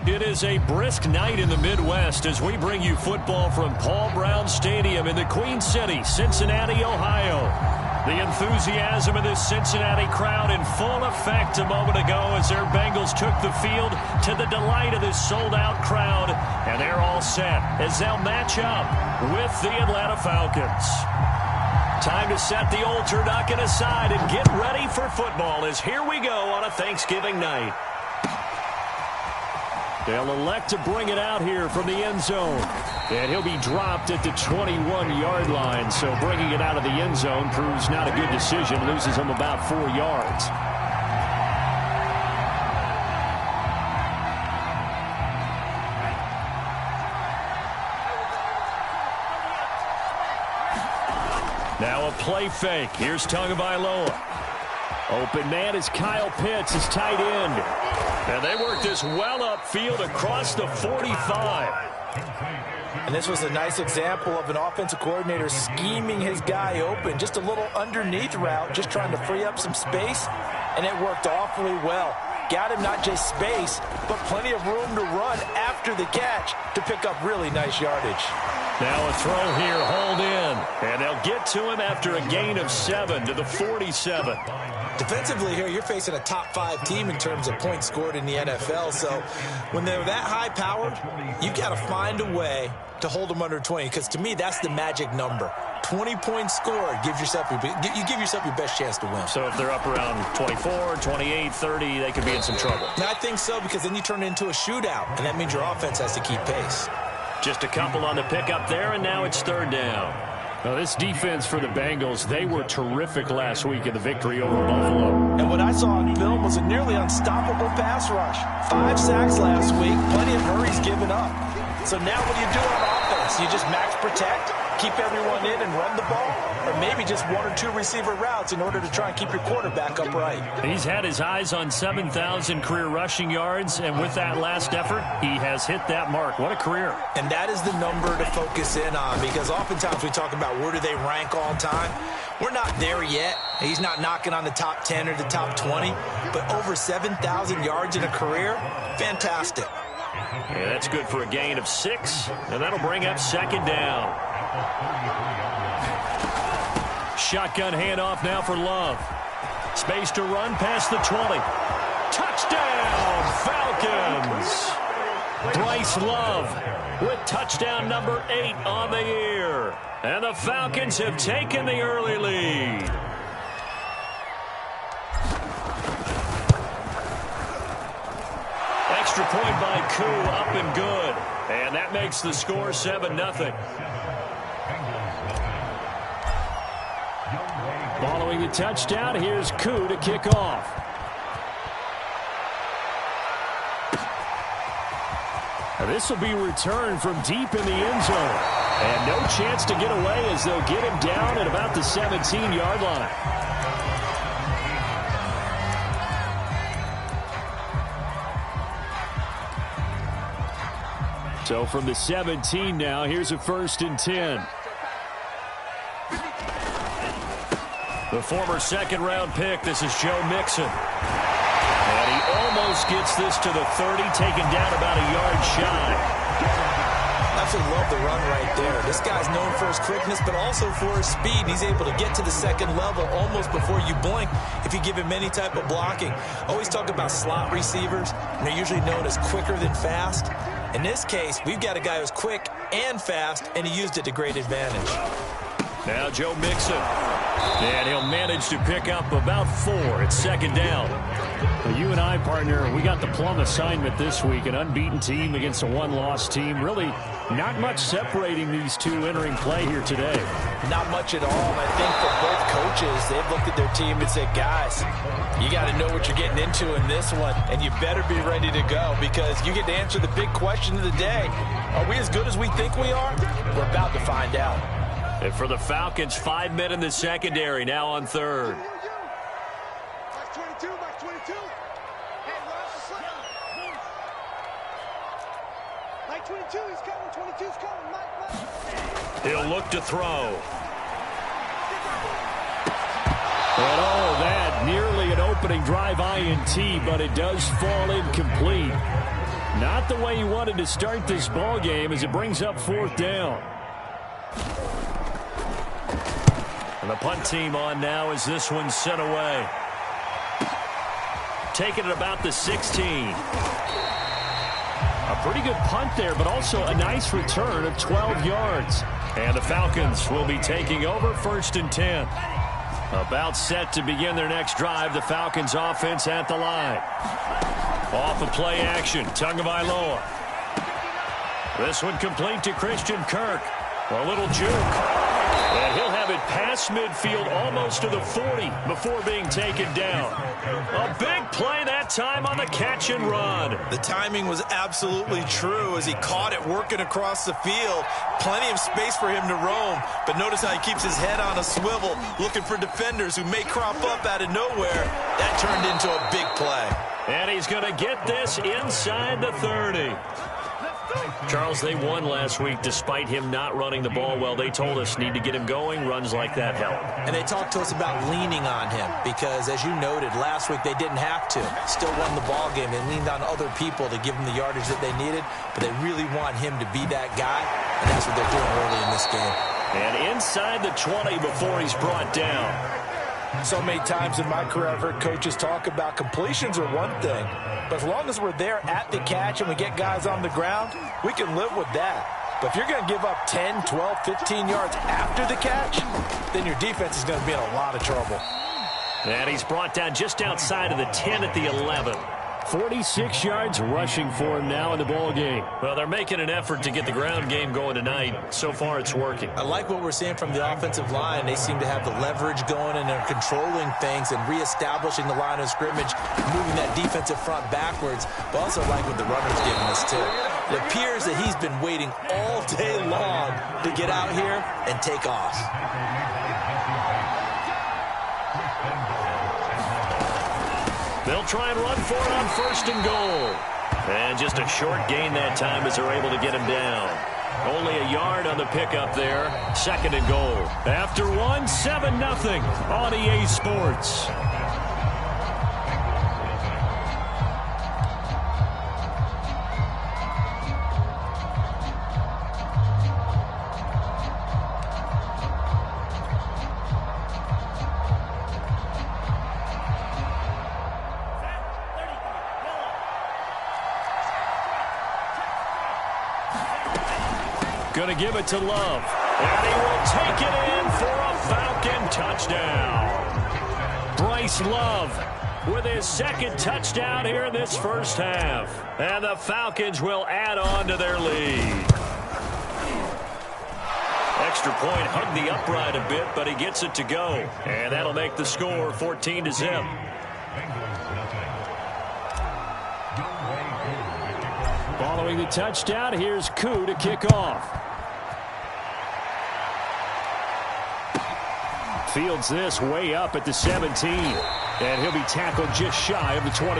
It is a brisk night in the Midwest as we bring you football from Paul Brown Stadium in the Queen City, Cincinnati, Ohio. The enthusiasm of this Cincinnati crowd in full effect a moment ago as their Bengals took the field to the delight of this sold-out crowd. And they're all set as they'll match up with the Atlanta Falcons. Time to set the old turducken aside and get ready for football as here we go on a Thanksgiving night. They'll elect to bring it out here from the end zone. And he'll be dropped at the 21-yard line. So bringing it out of the end zone proves not a good decision. Loses him about 4 yards. Now a play fake. Here's Tagovailoa. Open man is Kyle Pitts, his tight end. And they work this well upfield across the 45. And this was a nice example of an offensive coordinator scheming his guy open. Just a little underneath route, just trying to free up some space. And it worked awfully well. Got him not just space, but plenty of room to run after the catch to pick up really nice yardage. Now a throw here, hold in. And they'll get to him after a gain of 7 to the 47. Defensively here, you're facing a top-5 team in terms of points scored in the NFL. So when they're that high-powered, you've got to find a way to hold them under 20. Because to me, that's the magic number. 20 points scored, you give yourself your best chance to win. So if they're up around 24, 28, 30, they could be in some trouble. And I think so, because then you turn it into a shootout, and that means your offense has to keep pace. Just a couple on the pickup there, and now it's third down. Now, this defense for the Bengals, they were terrific last week in the victory over Buffalo. And what I saw on film was a nearly unstoppable pass rush. 5 sacks last week, plenty of hurries given up. So now what do you do on offense? You just max protect, keep everyone in and run the ball, or maybe just 1 or 2 receiver routes in order to try and keep your quarterback upright. He's had his eyes on 7,000 career rushing yards, and with that last effort, he has hit that mark. What a career. And that is the number to focus in on, because oftentimes we talk about where do they rank all time. We're not there yet. He's not knocking on the top 10 or the top 20, but over 7,000 yards in a career, fantastic. Yeah, that's good for a gain of 6, and that'll bring up second down. Shotgun handoff now for Love. Space to run past the 20. Touchdown, Falcons! Bryce Love with touchdown number 8 on the year. And the Falcons have taken the early lead. Extra point by Koo, up and good. And that makes the score 7-0. Following the touchdown, here's Koo to kick off. Now this will be returned from deep in the end zone. And no chance to get away as they'll get him down at about the 17-yard line. So from the 17 now, here's a 1st and 10. The former second-round pick, this is Joe Mixon. And he almost gets this to the 30, taken down about a yard shy. Absolutely love the run right there. This guy's known for his quickness, but also for his speed. He's able to get to the second level almost before you blink if you give him any type of blocking. Always talk about slot receivers, and they're usually known as quicker than fast. In this case, we've got a guy who's quick and fast, and he used it to great advantage. Now Joe Mixon. And he'll manage to pick up about 4. It's second down. Well, you and I, partner, we got the plum assignment this week. An unbeaten team against a one-loss team. Really not much separating these two entering play here today. Not much at all. And I think for both coaches, they've looked at their team and said, guys, you got to know what you're getting into in this one. And you better be ready to go because you get to answer the big question of the day. Are we as good as we think we are? We're about to find out. And for the Falcons, 5 men in the secondary, now on third. He'll look to throw. And oh, that nearly an opening drive INT, but it does fall incomplete. Not the way he wanted to start this ball game as it brings up 4th down. And the punt team on now as this one's sent away. Taking it about the 16. A pretty good punt there, but also a nice return of 12 yards. And the Falcons will be taking over 1st and 10. About set to begin their next drive. The Falcons offense at the line. Off of play action. Tagovailoa. This one complete to Christian Kirk. A little juke. And he'll have it past midfield almost to the 40 before being taken down. A big play that time on the catch and run. The timing was absolutely true as he caught it working across the field. Plenty of space for him to roam. But notice how he keeps his head on a swivel looking for defenders who may crop up out of nowhere. That turned into a big play. And he's going to get this inside the 30. Charles, they won last week despite him not running the ball well. They told us need to get him going. Runs like that help. And they talked to us about leaning on him because, as you noted, last week they didn't have to. Still won the ball game. They leaned on other people to give them the yardage that they needed, but they really want him to be that guy, and that's what they're doing early in this game. And inside the 20 before he's brought down. So many times in my career I've heard coaches talk about completions are one thing, but as long as we're there at the catch and we get guys on the ground, we can live with that. But if you're going to give up 10, 12, 15 yards after the catch, then your defense is going to be in a lot of trouble. And he's brought down just outside of the 10 at the 11. 46 yards rushing for him now in the ball game. Well, they're making an effort to get the ground game going tonight. So far, it's working. I like what we're seeing from the offensive line. They seem to have the leverage going, and they're controlling things and reestablishing the line of scrimmage, moving that defensive front backwards. But also like what the runner's giving us, too. It appears that he's been waiting all day long to get out here and take off. They'll try and run for it on 1st and goal. And just a short gain that time as they're able to get him down. Only a yard on the pickup there. 2nd and goal. After one, 7-0 on EA Sports. Going to give it to Love. And he will take it in for a Falcon touchdown. Bryce Love with his 2nd touchdown here in this first half. And the Falcons will add on to their lead. Extra point hugged the upright a bit, but he gets it to go. And that'll make the score 14-0. Following the touchdown, here's Koo to kick off. Fields this way up at the 17. And he'll be tackled just shy of the 25.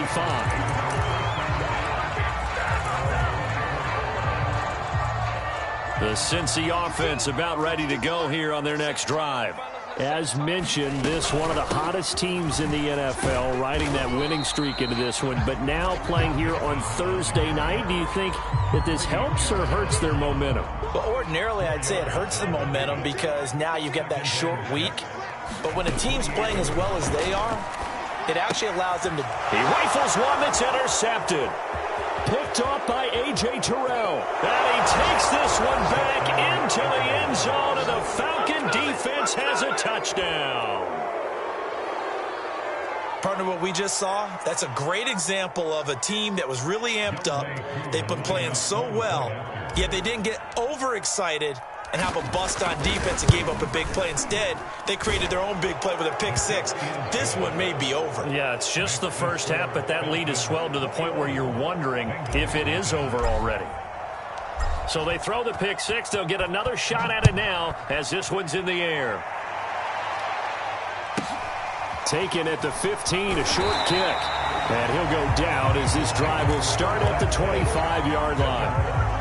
The Cincy offense about ready to go here on their next drive. As mentioned, this one of the hottest teams in the NFL, riding that winning streak into this one, but now playing here on Thursday night. Do you think that this helps or hurts their momentum? Well, ordinarily I'd say it hurts the momentum because now you've got that short week. But when a team's playing as well as they are, it actually allows them to... He rifles one that's intercepted. Picked off by A.J. Terrell. And he takes this one back into the end zone, and the Falcon defense has a touchdown. Partner, what we just saw, that's a great example of a team that was really amped up. They've been playing so well, yet they didn't get overexcited and have a bust on defense and gave up a big play. Instead, they created their own big play with a pick six. This one may be over. Yeah, it's just the first half, but that lead has swelled to the point where you're wondering if it is over already. So they throw the pick six. They'll get another shot at it now as this one's in the air. Taken at the 15, a short kick. And he'll go down as this drive will start at the 25-yard line.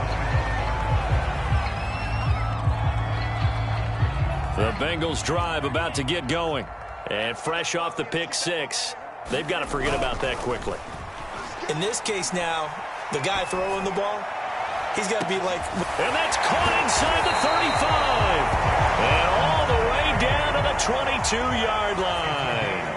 The Bengals drive about to get going. And fresh off the pick six, they've got to forget about that quickly. In this case now, the guy throwing the ball, he's got to be like... And that's caught inside the 35. And all the way down to the 22-yard line.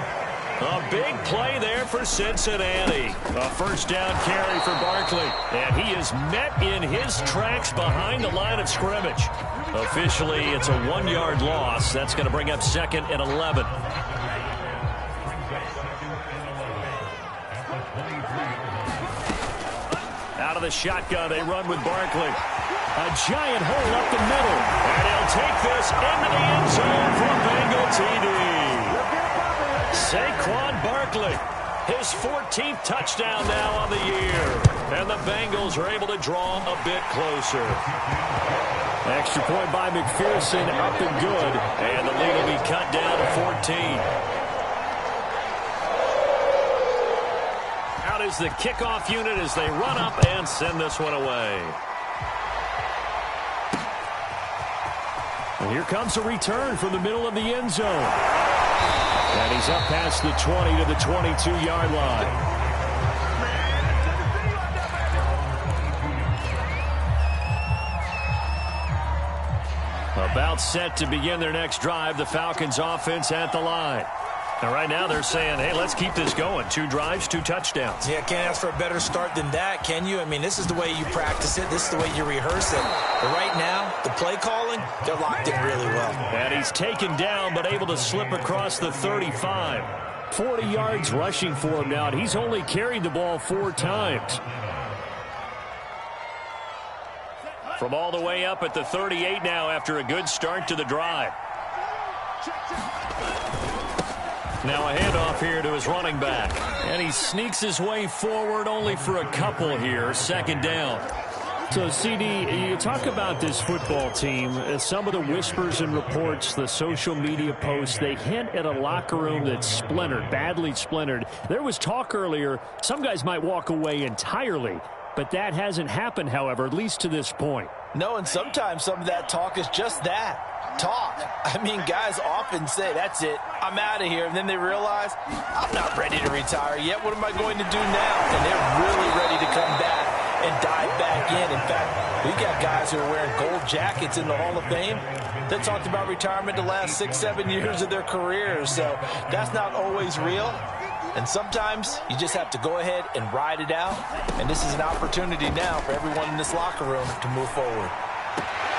A big play there for Cincinnati. A first down carry for Barkley. And he is met in his tracks behind the line of scrimmage. Officially, it's a 1-yard loss. That's going to bring up 2nd and 11. Out of the shotgun, they run with Barkley. A giant hole up the middle. And he'll take this into the end zone for a Bengal TD. Saquon Barkley, his 14th touchdown now on the year. And the Bengals are able to draw a bit closer. Extra point by McPherson, up and good. And the lead will be cut down to 14. Out is the kickoff unit as they run up and send this one away. And here comes a return from the middle of the end zone. And he's up past the 20 to the 22-yard line. About set to begin their next drive, the Falcons offense at the line. And right now they're saying, hey, let's keep this going. 2 drives, 2 touchdowns. Yeah, can't ask for a better start than that, can you? I mean, this is the way you practice it. This is the way you rehearse it. But right now, the play calling, they're locked in really well. And he's taken down but able to slip across the 35. 40 yards rushing for him now, and he's only carried the ball 4 times. From all the way up at the 38 now after a good start to the drive. Now a handoff here to his running back. And he sneaks his way forward only for a couple here. 2nd down. So, CD, you talk about this football team. Some of the whispers and reports, the social media posts, they hint at a locker room that's splintered, badly splintered. There was talk earlier, some guys might walk away entirely. But that hasn't happened, however, at least to this point. No, and sometimes some of that talk is just that. Talk. I mean, guys often say, that's it, I'm out of here. And then they realize, I'm not ready to retire yet. What am I going to do now? And they're really ready to come back and dive back in. In fact, we got guys who are wearing gold jackets in the Hall of Fame that talked about retirement the last 6-7 years of their careers. So that's not always real. And sometimes you just have to go ahead and ride it out. And this is an opportunity now for everyone in this locker room to move forward.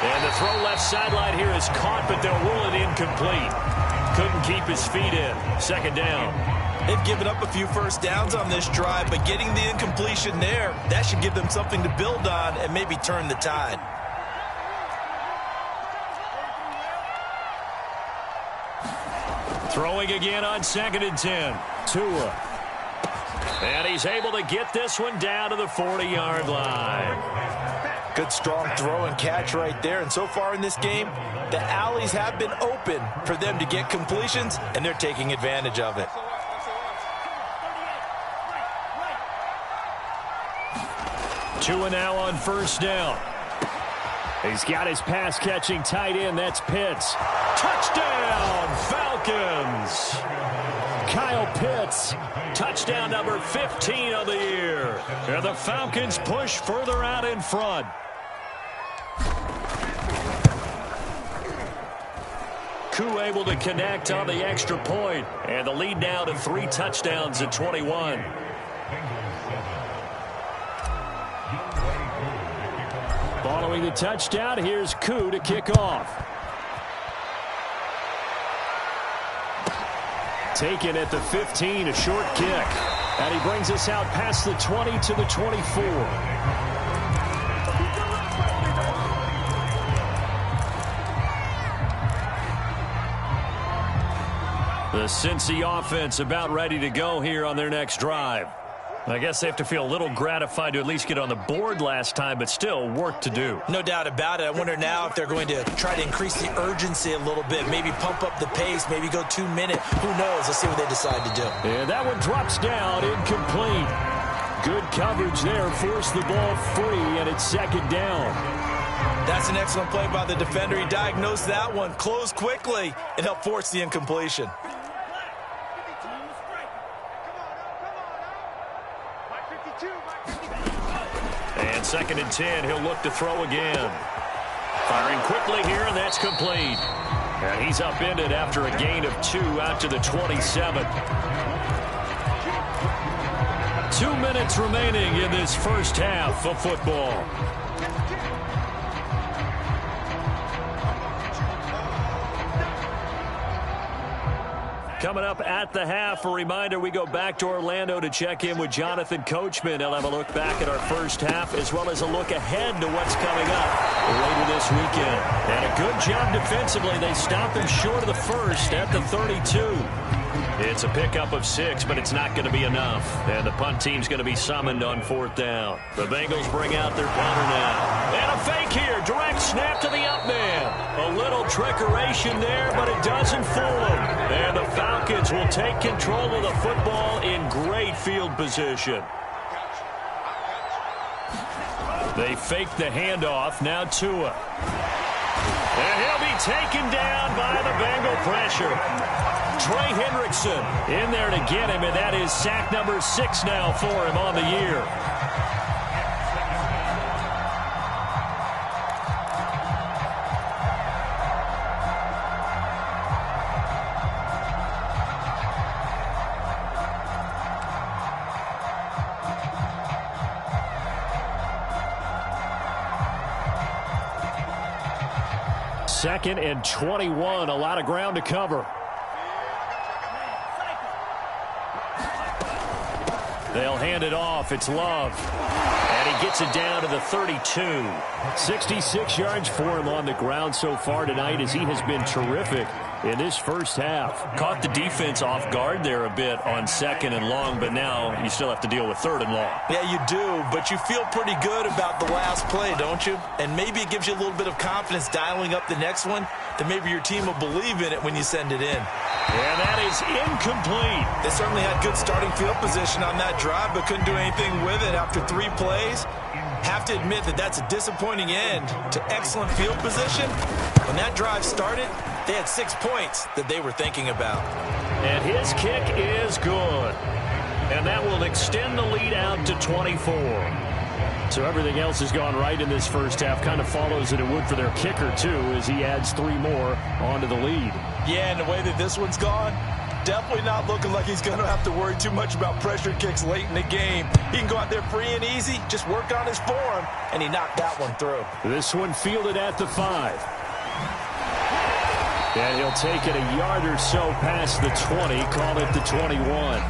And the throw left sideline here is caught, but they'll rule it incomplete. Couldn't keep his feet in. 2nd down. They've given up a few first downs on this drive, but getting the incompletion there, that should give them something to build on and maybe turn the tide. Throwing again on 2nd and 10. Tua. And he's able to get this one down to the 40-yard line. Good, strong throw and catch right there. And so far in this game, the alleys have been open for them to get completions, and they're taking advantage of it. Tua now on 1st down. He's got his pass-catching tight end. That's Pitts. Touchdown, Falcons! Kyle Pitts, touchdown number 15 of the year. And the Falcons push further out in front. Koo able to connect on the extra point. And the lead now to 3 touchdowns at 21. Following the touchdown, here's Koo to kick off. Taken at the 15, a short kick. And he brings us out past the 20 to the 24. The Cincy offense about ready to go here on their next drive. I guess they have to feel a little gratified to at least get on the board last time, but still work to do. No doubt about it. I wonder now if they're going to try to increase the urgency a little bit, maybe pump up the pace, maybe go 2 minute. Who knows? Let's see what they decide to do. And that one drops down, incomplete. Good coverage there, forced the ball free, and it's 2nd down. That's an excellent play by the defender. He diagnosed that one, closed quickly, and helped force the incompletion. And 2nd and 10, he'll look to throw again. Firing quickly here, and that's complete. And he's upended after a gain of 2 out to the 27. 2 minutes remaining in this first half of football. Coming up at the half, a reminder, we go back to Orlando to check in with Jonathan Coachman. He'll have a look back at our first half as well as a look ahead to what's coming up later this weekend. And a good job defensively. They stopped them short of the first at the 32. It's a pickup of 6, but it's not going to be enough. And the punt team's going to be summoned on 4th down. The Bengals bring out their punter now. And a fake here. Direct snap to the up man. A little trickeration there, but it doesn't fool them. And the Falcons will take control of the football in great field position. They fake the handoff. Now Tua. And he'll be taken down by the Bengal pressure. Trey Hendrickson in there to get him, and that is sack number 6 now for him on the year. Second and 21, a lot of ground to cover. They'll hand it off. It's Love. And he gets it down to the 32. 66 yards for him on the ground so far tonight as he has been terrific in this first half. Caught the defense off guard there a bit on 2nd and long, but now you still have to deal with 3rd and long. Yeah, you do, but you feel pretty good about the last play, don't you? And maybe it gives you a little bit of confidence dialing up the next one, that maybe your team will believe in it when you send it in. And that is incomplete. They certainly had good starting field position on that drive, but couldn't do anything with it after 3 plays. Have to admit that that's a disappointing end to excellent field position. When that drive started, they had 6 points that they were thinking about. And his kick is good. And that will extend the lead out to 24. So everything else has gone right in this first half. Kind of follows that it would for their kicker, too, as he adds 3 more onto the lead. Yeah, and the way that this one's gone, definitely not looking like he's going to have to worry too much about pressure kicks late in the game. He can go out there free and easy, just work on his form, and he knocked that one through. This one fielded at the 5. And he'll take it a yard or so past the 20, call it the 21.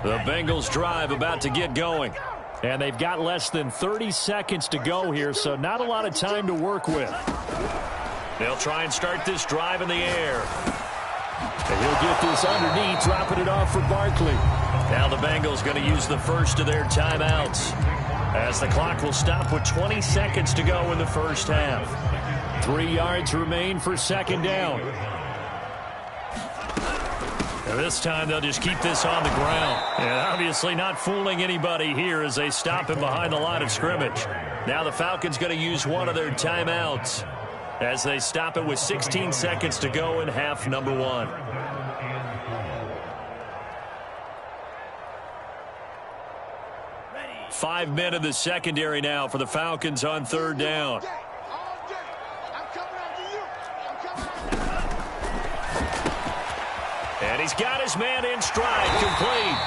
The Bengals drive about to get going. And they've got less than 30 seconds to go here, so not a lot of time to work with. They'll try and start this drive in the air. And he'll get this underneath, dropping it off for Barkley. Now the Bengals going to use the first of their timeouts, as the clock will stop with 20 seconds to go in the first half. 3 yards remain for 2nd down. And this time they'll just keep this on the ground. And obviously not fooling anybody here as they stop him behind the line of scrimmage. Now the Falcons going to use one of their timeouts as they stop it with 16 seconds to go in half number 1. Five men in the secondary now for the Falcons on 3rd down. And he's got his man in stride, complete.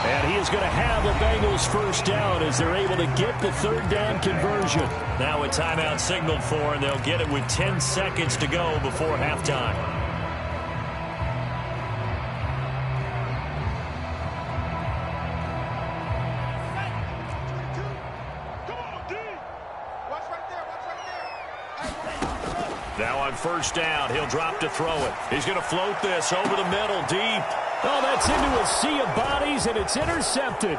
And he is going to have the Bengals first down as they're able to get the 3rd down conversion. Now a timeout signaled for, and they'll get it with 10 seconds to go before halftime. Now on 1st down, he'll drop to throw it. He's going to float this over the middle, deep. Oh, that's into a sea of bodies, and it's intercepted.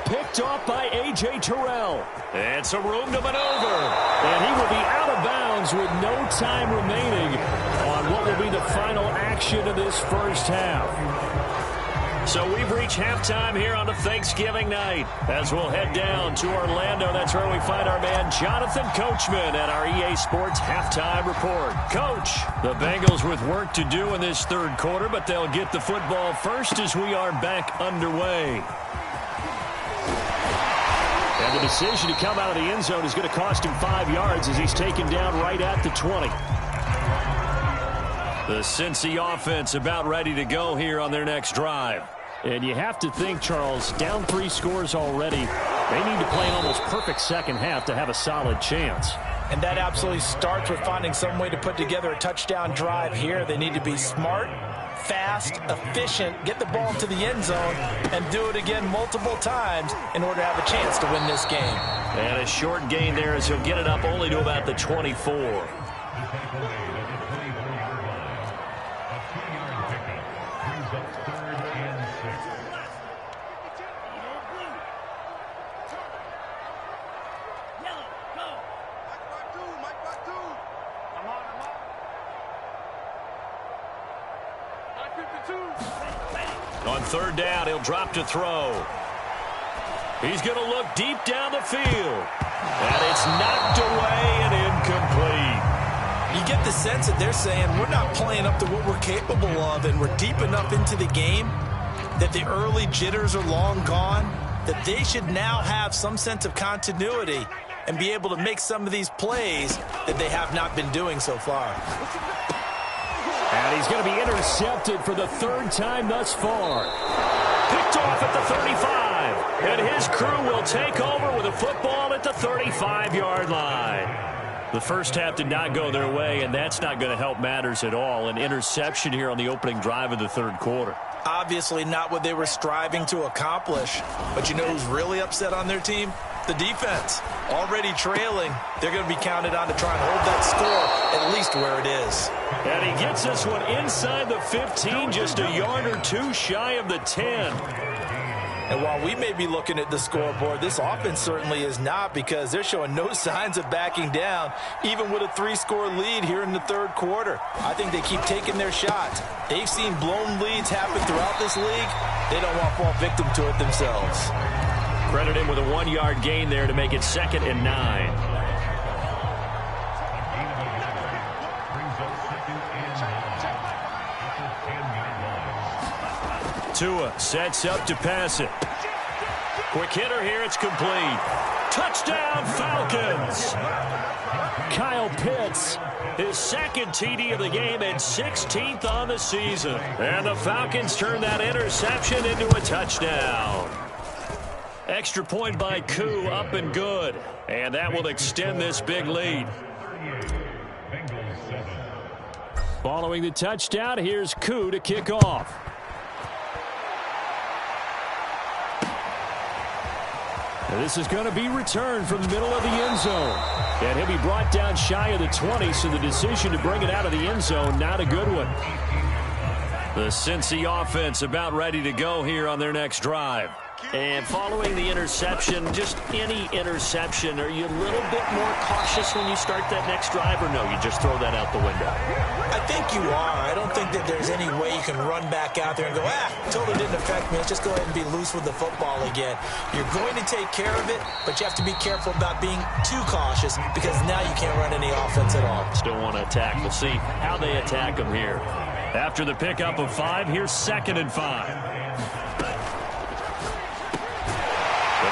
Picked off by A.J. Terrell. And some room to maneuver. And he will be out of bounds with no time remaining on what will be the final action of this first half. So we've reached halftime here on a Thanksgiving night. As we'll head down to Orlando, that's where we find our man Jonathan Coachman at our EA Sports Halftime Report. Coach, the Bengals with work to do in this third quarter, but they'll get the football first as we are back underway. And the decision to come out of the end zone is going to cost him 5 yards as he's taken down right at the 20. The Cincy offense about ready to go here on their next drive. And you have to think, Charles, down 3 scores already. They need to play an almost perfect second half to have a solid chance. And that absolutely starts with finding some way to put together a touchdown drive here. They need to be smart, fast, efficient, get the ball to the end zone, and do it again multiple times in order to have a chance to win this game. And a short gain there as he'll get it up only to about the 24. On third down, he'll drop to throw. He's going to look deep down the field. And it's knocked away and incomplete. You get the sense that they're saying we're not playing up to what we're capable of, and we're deep enough into the game that the early jitters are long gone, that they should now have some sense of continuity and be able to make some of these plays that they have not been doing so far. And he's going to be intercepted for the third time thus far. Picked off at the 35. And his crew will take over with a football at the 35-yard line. The first half did not go their way, and that's not going to help matters at all. An interception here on the opening drive of the third quarter. Obviously not what they were striving to accomplish. But you know who's really upset on their team? The defense. Already trailing. They're going to be counted on to try and hold that score at least where it is. And he gets this one inside the 15, just a yard or two shy of the 10. And while we may be looking at the scoreboard, this offense certainly is not, because they're showing no signs of backing down, even with a 3-score lead here in the third quarter. I think they keep taking their shots. They've seen blown leads happen throughout this league. They don't want to fall victim to it themselves. Credit him with a 1-yard gain there to make it 2nd and 9. Tua sets up to pass it. Quick hitter here, it's complete. Touchdown, Falcons! Kyle Pitts, his 2nd TD of the game and 16th on the season. And the Falcons turn that interception into a touchdown. Extra point by Koo, up and good. And that will extend this big lead. Following the touchdown, here's Koo to kick off. And this is going to be returned from the middle of the end zone. And he'll be brought down shy of the 20, so the decision to bring it out of the end zone, not a good one. The Cincy offense about ready to go here on their next drive. And following the interception, just any interception, are you a little bit more cautious when you start that next drive, or no, you just throw that out the window? I think you are. I don't think that there's any way you can run back out there and go, totally didn't affect me. Let's just go ahead and be loose with the football again. You're going to take care of it, but you have to be careful about being too cautious, because now you can't run any offense at all. Still want to attack. We'll see how they attack them here. After the pickup of 5, here's 2nd and 5.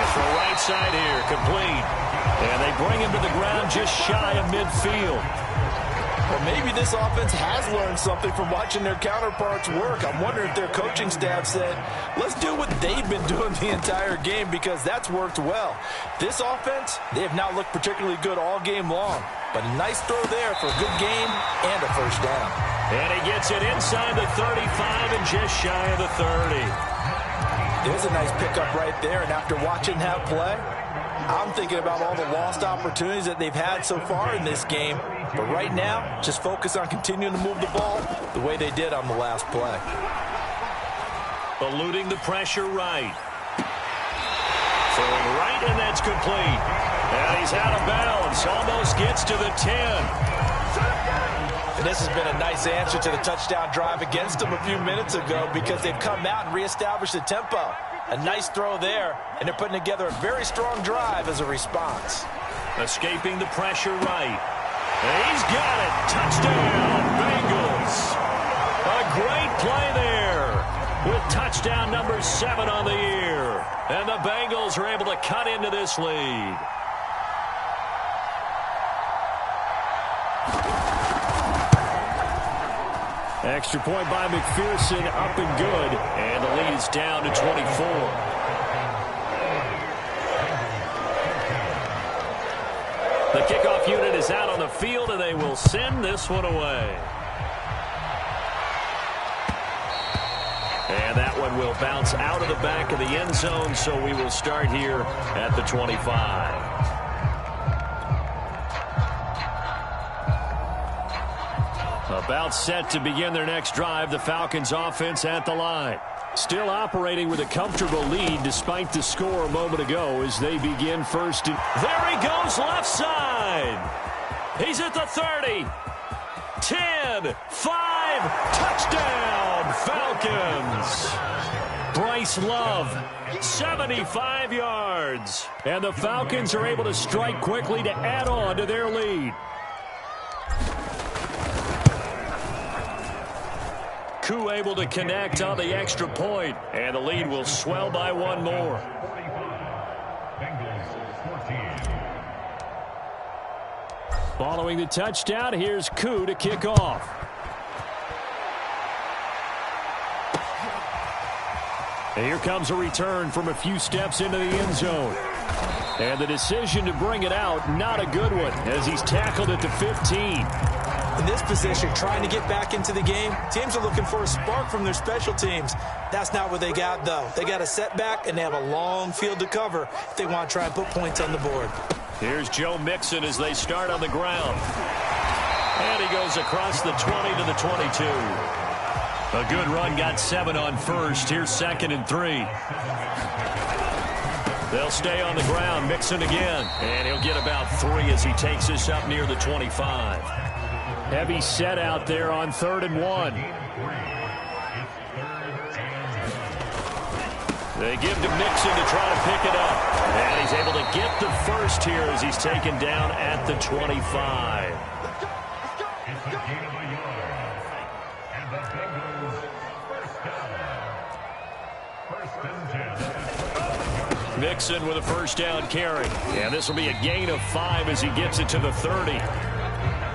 From right side here, complete. And they bring him to the ground just shy of midfield. Well, maybe this offense has learned something from watching their counterparts work. I'm wondering if their coaching staff said, let's do what they've been doing the entire game, because that's worked well. This offense, they have not looked particularly good all game long. But a nice throw there for a good game and a first down. And he gets it inside the 35 and just shy of the 30. There's a nice pickup right there, and after watching that play, I'm thinking about all the lost opportunities that they've had so far in this game. But right now, just focus on continuing to move the ball the way they did on the last play. Eluding the pressure right. Throwing right, and that's complete. And he's out of bounds. Almost gets to the 10. And this has been a nice answer to the touchdown drive against them a few minutes ago because they've come out and reestablished the tempo. A nice throw there, and they're putting together a very strong drive as a response. Escaping the pressure right. And he's got it. Touchdown, Bengals. A great play there with touchdown number 7 on the year. And the Bengals are able to cut into this lead. Extra point by McPherson, up and good. And the lead is down to 24. The kickoff unit is out on the field, and they will send this one away. And that one will bounce out of the back of the end zone, so we will start here at the 25. About set to begin their next drive, the Falcons offense at the line. Still operating with a comfortable lead despite the score a moment ago as they begin first. There he goes left side. He's at the 30. 10, 5, touchdown, Falcons. Bryce Love, 75 yards. And the Falcons are able to strike quickly to add on to their lead. Koo able to connect on the extra point, and the lead will swell by one more. Following the touchdown, here's Koo to kick off. And here comes a return from a few steps into the end zone. And the decision to bring it out, not a good one, as he's tackled at the 15. In this position, trying to get back into the game, teams are looking for a spark from their special teams. That's not what they got, though. They got a setback, and they have a long field to cover if they want to try and put points on the board. Here's Joe Mixon as they start on the ground. And he goes across the 20 to the 22. A good run, got 7 on first. Here's 2nd and 3. They'll stay on the ground. Mixon again. And he'll get about 3 as he takes this up near the 25. Heavy set out there on 3rd and 1. They give to Mixon to try to pick it up. And he's able to get the first here as he's taken down at the 25. Mixon with a first down carry. And this will be a gain of 5 as he gets it to the 30.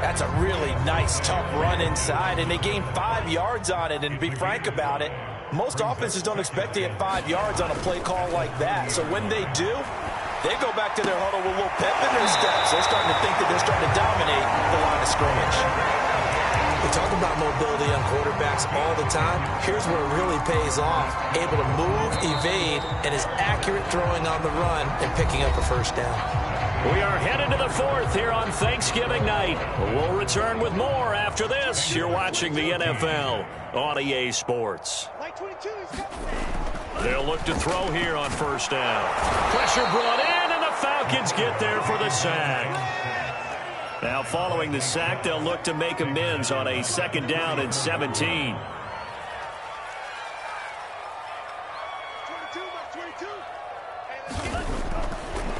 That's a really nice, tough run inside, and they gained 5 yards on it. And to be frank about it, most offenses don't expect to get 5 yards on a play call like that. So when they do, they go back to their huddle with a little pep in their steps. They're starting to think that they're starting to dominate the line of scrimmage. We talk about mobility on quarterbacks all the time. Here's where it really pays off. Able to move, evade, and is accurate throwing on the run and picking up a first down. We are headed to the 4th here on Thanksgiving night. We'll return with more after this. You're watching the NFL on EA Sports. They'll look to throw here on first down. Pressure brought in, and the Falcons get there for the sack. Now following the sack, they'll look to make amends on a 2nd down and 17.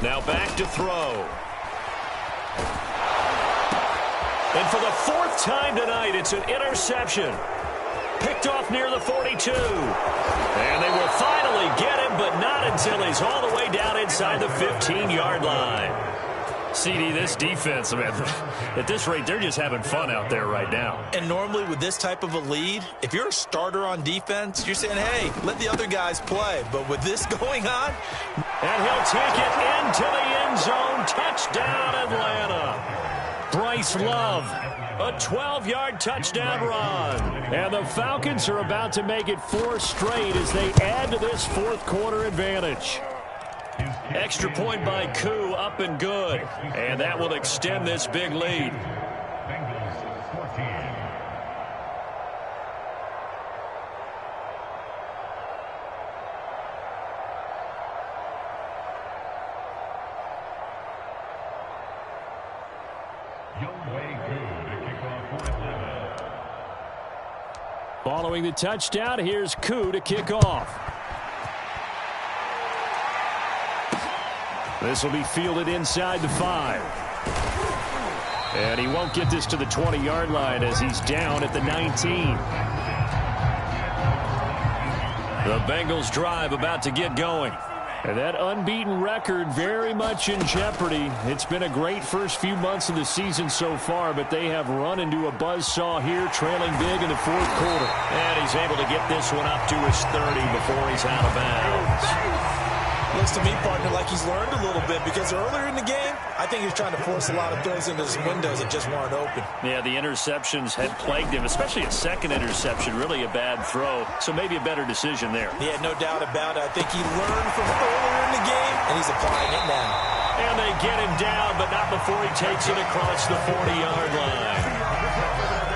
Now back to throw. And for the 4th time tonight, it's an interception. Picked off near the 42. And they will finally get him, but not until he's all the way down inside the 15-yard line. CD, this defense, man, at this rate, they're just having fun out there right now. And normally with this type of a lead, if you're a starter on defense, you're saying, hey, let the other guys play. But with this going on, and he'll take it into the end zone. Touchdown, Atlanta. Bryce Love, a 12-yard touchdown run. And the Falcons are about to make it 4 straight as they add to this 4th quarter advantage. Extra point by Koo, up and good. And that will extend this big lead. Following the touchdown, here's Koo to kick off. This will be fielded inside the 5. And he won't get this to the 20-yard line as he's down at the 19. The Bengals drive about to get going. And that unbeaten record very much in jeopardy. It's been a great first few months of the season so far, but they have run into a buzzsaw here, trailing big in the fourth quarter. And he's able to get this one up to his 30 before he's out of bounds. Looks to me, partner, like he's learned a little bit, because earlier in the game, I think he was trying to force a lot of throws into his windows that just weren't open. Yeah, the interceptions had plagued him, especially a second interception, really a bad throw. So maybe a better decision there. Yeah, no doubt about it. I think he learned from earlier in the game, and he's applying it now. And they get him down, but not before he takes it across the 40-yard line.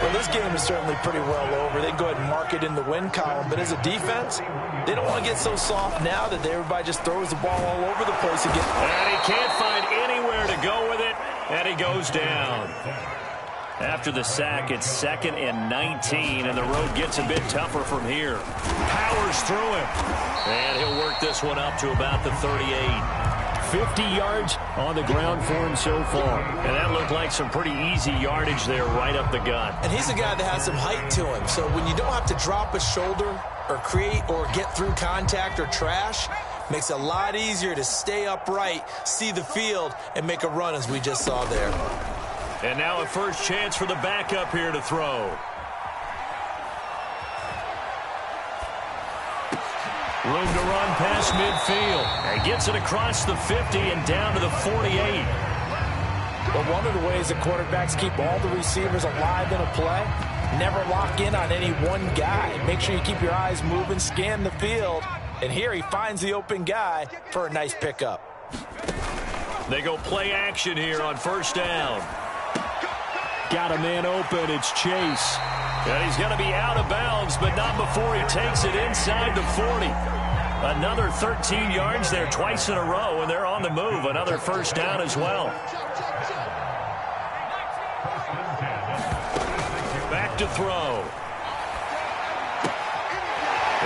Well, this game is certainly pretty well over. They can go ahead and mark it in the win column. But as a defense, they don't want to get so soft now that everybody just throws the ball all over the place again. And he can't find anywhere to go with it, and he goes down. After the sack, it's 2nd and 19, and the road gets a bit tougher from here. Powers through him. And he'll work this one up to about the 38. 50 yards on the ground for him so far. And that looked like some pretty easy yardage there right up the gut. And he's a guy that has some height to him. So when you don't have to drop a shoulder or create or get through contact or trash, makes it a lot easier to stay upright, see the field, and make a run as we just saw there. And now a first chance for the backup here to throw. Room to run past midfield. And gets it across the 50 and down to the 48. But one of the ways that quarterbacks keep all the receivers alive in a play, never lock in on any one guy. Make sure you keep your eyes moving, scan the field. And here he finds the open guy for a nice pickup. They go play action here on first down. Got a man open. It's Chase. And he's going to be out of bounds, but not before he takes it inside the 40. Another 13 yards there twice in a row, and they're on the move. Another first down as well. Back to throw.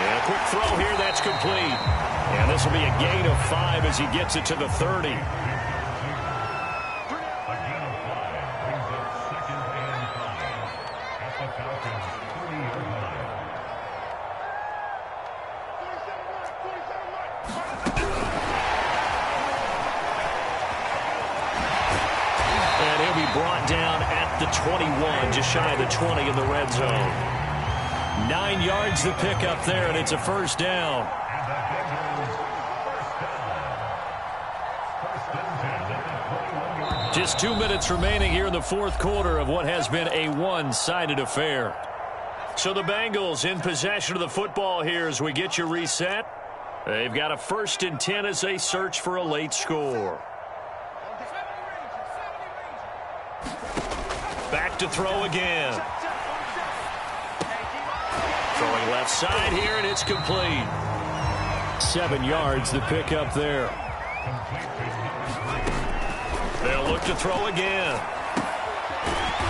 And a quick throw here, that's complete. And this will be a gain of 5 as he gets it to the 30. Brought down at the 21, just shy of the 20 in the red zone. 9 yards to pick up there, and it's a first down. Just 2 minutes remaining here in the fourth quarter of what has been a one-sided affair. So the Bengals in possession of the football here as we get you reset. They've got a 1st and 10 as they search for a late score. Back to throw again. Throwing left side here, and it's complete. 7 yards the pick up there. They'll look to throw again.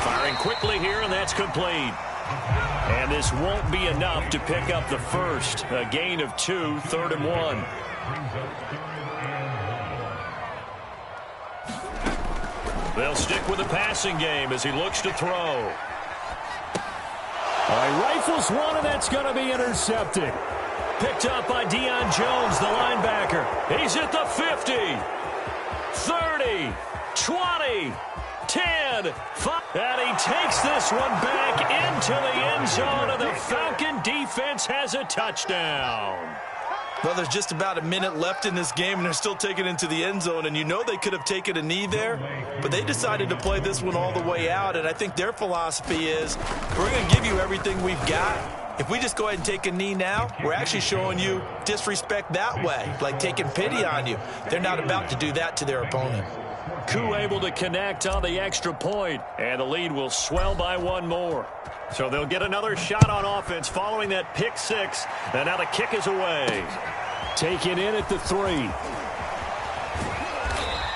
Firing quickly here, and that's complete. And this won't be enough to pick up the first. A gain of 2, 3rd and 1. They'll stick with the passing game as he looks to throw. All right, rifles one, and that's going to be intercepted. Picked up by Deion Jones, the linebacker. He's at the 50, 30, 20, 10, 5. And he takes this one back into the end zone, and the Falcon defense has a touchdown. Well, there's just about a minute left in this game, and they're still taking it into the end zone. And you know they could have taken a knee there, but they decided to play this one all the way out. And I think their philosophy is, we're going to give you everything we've got. If we just go ahead and take a knee now, we're actually showing you disrespect that way, like taking pity on you. They're not about to do that to their opponent. Koo able to connect on the extra point, and the lead will swell by 1 more. So they'll get another shot on offense following that pick 6, and now the kick is away. Taken in at the 3.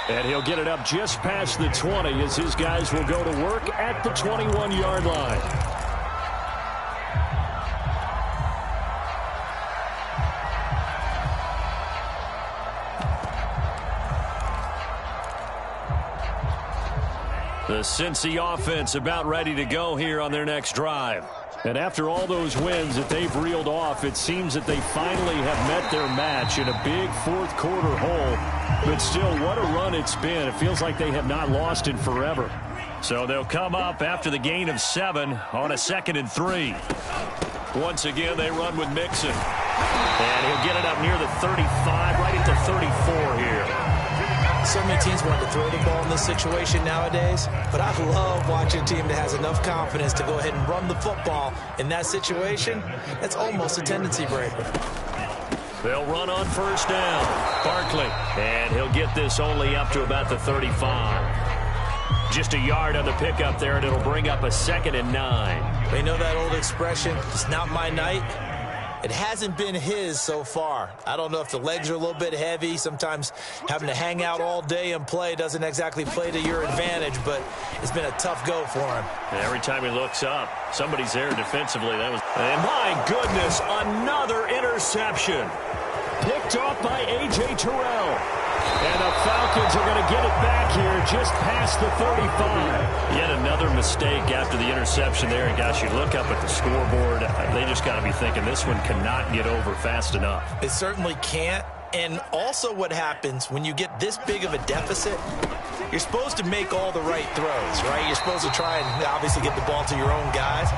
And he'll get it up just past the 20 as his guys will go to work at the 21-yard line. The Cincy offense about ready to go here on their next drive. And after all those wins that they've reeled off, it seems that they finally have met their match in a big fourth-quarter hole. But still, what a run it's been. It feels like they have not lost in forever. So they'll come up after the gain of 7 on a 2nd and 3. Once again, they run with Mixon. And he'll get it up near the 35, right at the 34 here. So many teams want to throw the ball in this situation nowadays, but I love watching a team that has enough confidence to go ahead and run the football in that situation. That's almost a tendency breaker. They'll run on first down. Barkley, and he'll get this only up to about the 35. Just a yard on the pickup there, and it'll bring up a 2nd and 9. They know that old expression, it's not my night. It hasn't been his so far. I don't know if the legs are a little bit heavy. Sometimes having to hang out all day and play doesn't exactly play to your advantage, but it's been a tough go for him. And every time he looks up, somebody's there defensively. And my goodness, another interception. Picked off by A.J. Terrell. And the Falcons are going to get it back here just past the 35. Yet another mistake after the interception there. And gosh, you look up at the scoreboard, they just got to be thinking this one cannot get over fast enough. It certainly can't. And also what happens when you get this big of a deficit, you're supposed to make all the right throws, right? You're supposed to try and obviously get the ball to your own guys.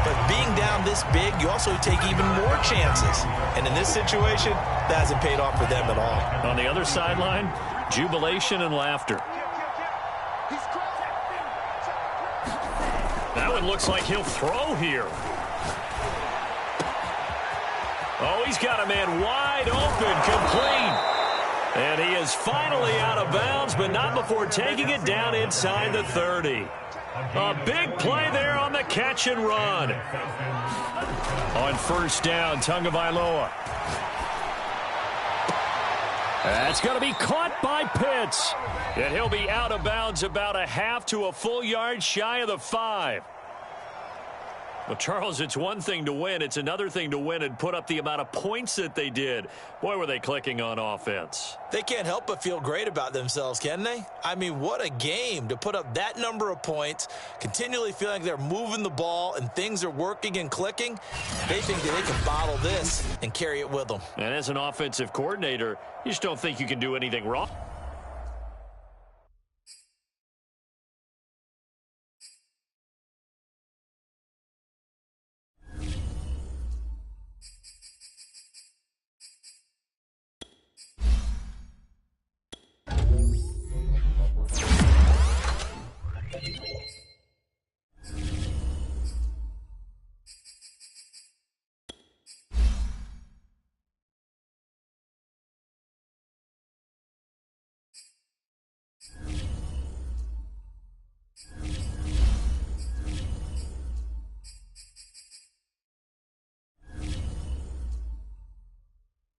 But being down this big, you also take even more chances. And in this situation, that hasn't paid off for them at all. On the other sideline, jubilation and laughter. That one looks like he'll throw here. Oh, he's got a man wide open, complete. And he is finally out of bounds, but not before taking it down inside the 30. A big play there on the catch and run. On first down, Tagovailoa. That's going to be caught by Pitts. And he'll be out of bounds about a half to a full yard shy of the 5. Well, Charles, it's one thing to win. It's another thing to win and put up the amount of points that they did. Boy, were they clicking on offense. They can't help but feel great about themselves, can they? I mean, what a game to put up that number of points, continually feeling like they're moving the ball and things are working and clicking. They think that they can bottle this and carry it with them. And as an offensive coordinator, you just don't think you can do anything wrong.